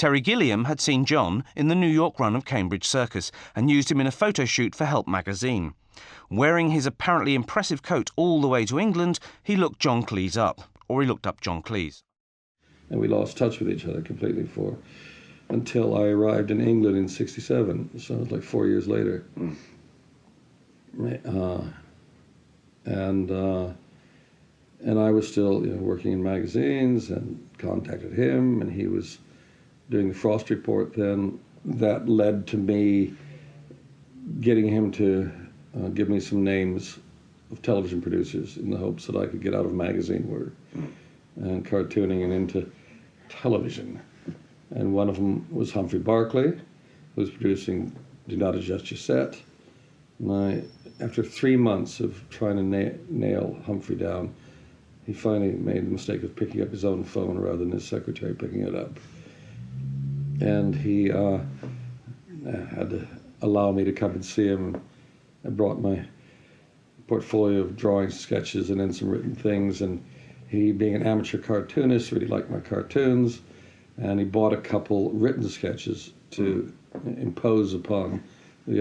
Terry Gilliam had seen John in the New York run of Cambridge Circus and used him in a photo shoot for Help magazine. Wearing his apparently impressive coat all the way to England, he looked John Cleese up, or he looked up John Cleese. And we lost touch with each other completely until I arrived in England in '67, so it was like 4 years later. And I was still, working in magazines, and contacted him, and he was doing the Frost Report then. That led to me getting him to give me some names of television producers in the hopes that I could get out of magazine work and cartooning and into television. And one of them was Humphrey Barclay, who was producing Do Not Adjust Your Set. And after 3 months of trying to nail Humphrey down, he finally made the mistake of picking up his own phone rather than his secretary picking it up. And he had to allow me to come and see him. I brought my portfolio of drawings, sketches, and then some written things. And he, being an amateur cartoonist, really liked my cartoons. And he bought a couple written sketches to impose upon the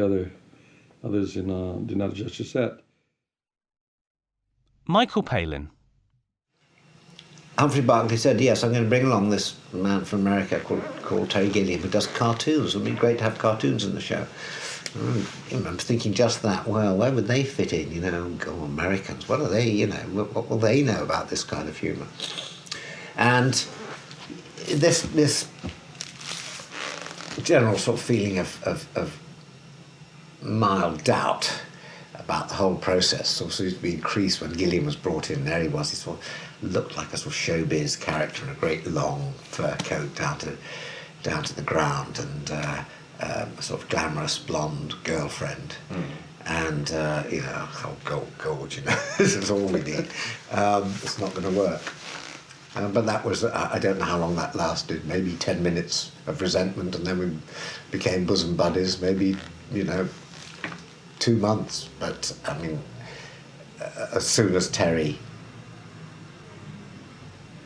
others in Do Not Adjust Your Set. Michael Palin. Humphrey Barclay said, yes, I'm going to bring along this man from America called Terry Gilliam, who does cartoons. It would be great to have cartoons in the show. I'm thinking just that, well, where would they fit in, Americans, what are they, what will they know about this kind of humour? And this general sort of feeling of mild doubt about the whole process sort of seemed to be increased when Gilliam was brought in. There he was, he sort of looked like a sort of showbiz character in a great long fur coat down to the ground, and a sort of glamorous blonde girlfriend. And, gold, this is all we need. It's not going to work. But that was, I don't know how long that lasted, maybe 10 minutes of resentment, and then we became bosom buddies, maybe, 2 months. But, as soon as Terry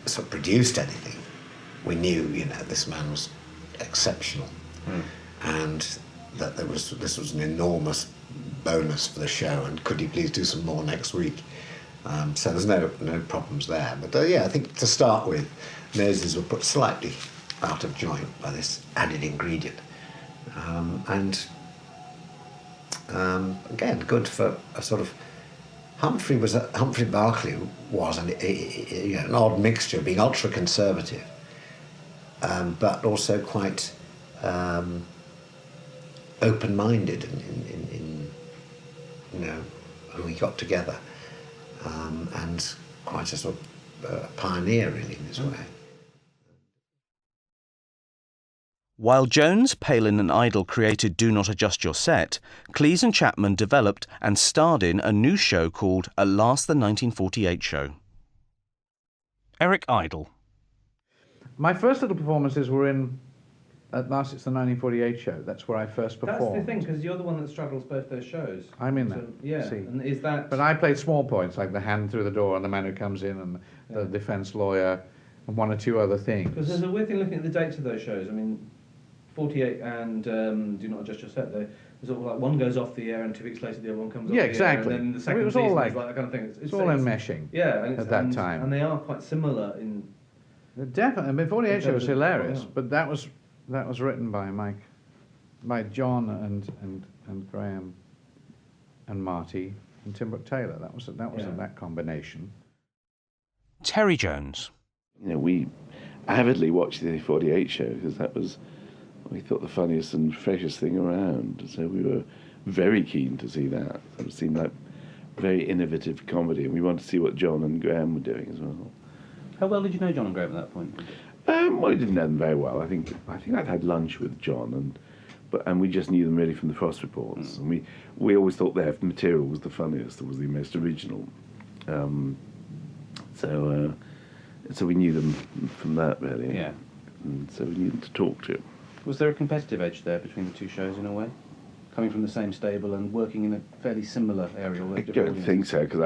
sort of produced anything, we knew, this man was exceptional. And that this was an enormous bonus for the show, and could he please do some more next week? So there's no problems there. But I think to start with, noses were put slightly out of joint by this added ingredient. Again, good for a sort of... Humphrey Barclay was an odd mixture, being ultra-conservative, but also quite open-minded in who he got together. And quite a sort of pioneer, really, in his way. While Jones, Palin and Idle created Do Not Adjust Your Set, Cleese and Chapman developed and starred in a new show called At Last the 1948 Show. Eric Idle. My first little performances were in At Last It's the 1948 Show. That's where I first performed. That's the thing, because you're the one that struggles both those shows. I'm in that. So, yeah, see. and is that... But I played small points, like the hand through the door and the man who comes in and the defence lawyer and one or two other things. Because there's a weird thing looking at the dates of those shows. 48 and Do Not Adjust Your Set, there's sort of like one goes off the air and 2 weeks later the other one comes off the exactly. air. And then the second it was season all like is like that kind of thing. It's all enmeshing at that time. And they are quite similar in... Definitely. 48 Show was hilarious, but that was written by John and Graham and Marty and Tim Brooke Taylor. That was that combination. Terry Jones. We avidly watched the 48 Show because that was, we thought, the funniest and freshest thing around. So we were very keen to see that. It seemed like very innovative comedy, and we wanted to see what John and Graham were doing as well. How well did you know John and Graham at that point? Well, I didn't know them very well. I think I'd had lunch with John, and we just knew them really from the Frost Reports. And we always thought their material was the funniest, was the most original. So we knew them from that, really. Yeah. And so we knew them to talk to. Was there a competitive edge there between the two shows in a way? Coming from the same stable and working in a fairly similar area? I don't think so, because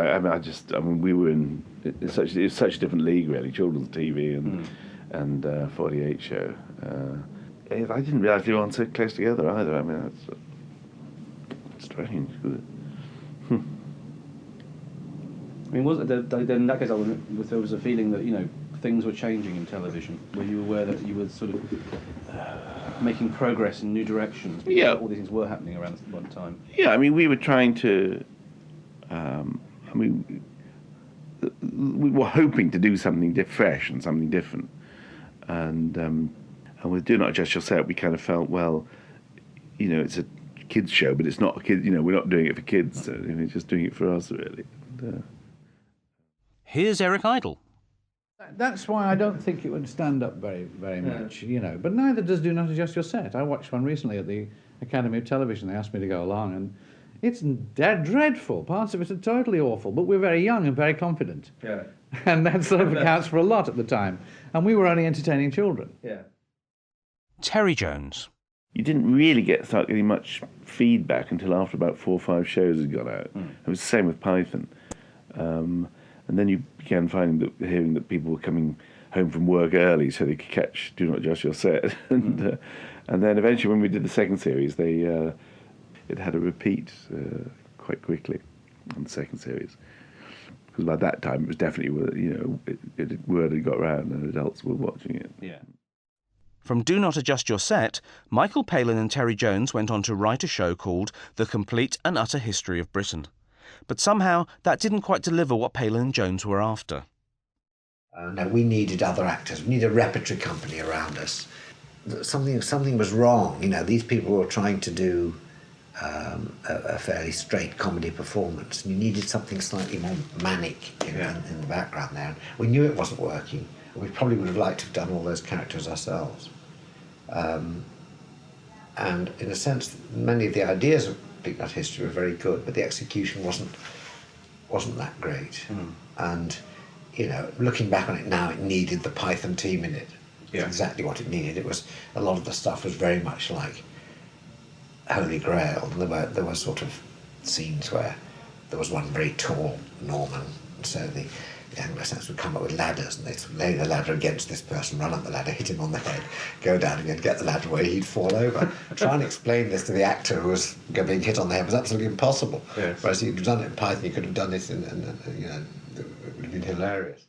we were in it's such a different league, really. Children's TV and 48 Show. I didn't realise they were on so close together either. I mean, that's strange. I mean, was it then in that case, there was a feeling that, you know, things were changing in television? Were you aware that you were sort of making progress in new directions? Because Yeah. all these things were happening around one time. Yeah, I mean, we were trying to. We were hoping to do something fresh and something different, and with Do Not Adjust Your Set, we kind of felt, well, you know, it's a kids show, but it's not a kid. You know, we're not doing it for kids. So, you know, we're just doing it for us, really. And, Here's Eric Idle. That's why I don't think it would stand up very much, you know. But neither does Do Not Adjust Your Set. I watched one recently at the Academy of Television. They asked me to go along, and it's dreadful. Parts of it are totally awful, but we're very young and very confident. Yeah. And that sort of accounts for a lot at the time. And we were only entertaining children. Yeah. Terry Jones. you didn't really start getting much feedback until after about 4 or 5 shows had gone out. It was the same with Python. And then you began hearing that people were coming home from work early so they could catch Do Not Adjust Your Set. And then eventually when we did the second series, it had a repeat quite quickly on the second series. Because by that time it was definitely, word had got around and adults were watching it. Yeah. From Do Not Adjust Your Set, Michael Palin and Terry Jones went on to write a show called The Complete and Utter History of Britain. But somehow that didn't quite deliver what Palin and Jones were after. No, we needed other actors. We needed a repertory company around us. Something was wrong. These people were trying to do a fairly straight comedy performance, and you needed something slightly more manic in the background there. We knew it wasn't working. We probably would have liked to have done all those characters ourselves. And in a sense, many of the ideas of Big Nut History were very good, but the execution wasn't that great. And looking back on it now, it needed the Python team in it. Yeah. Exactly what it needed. A lot of the stuff was very much like Holy Grail. And there were sort of scenes where there was one very tall Norman, so the Anglo-Saxons would come up with ladders, and they'd lay the ladder against this person, run up the ladder, hit him on the head, go down again, get the ladder away, he'd fall over. Try and explain this to the actor who was being hit on the head was absolutely impossible. Yes. Whereas you'd done it in Python, you could have done it, and it would have been hilarious.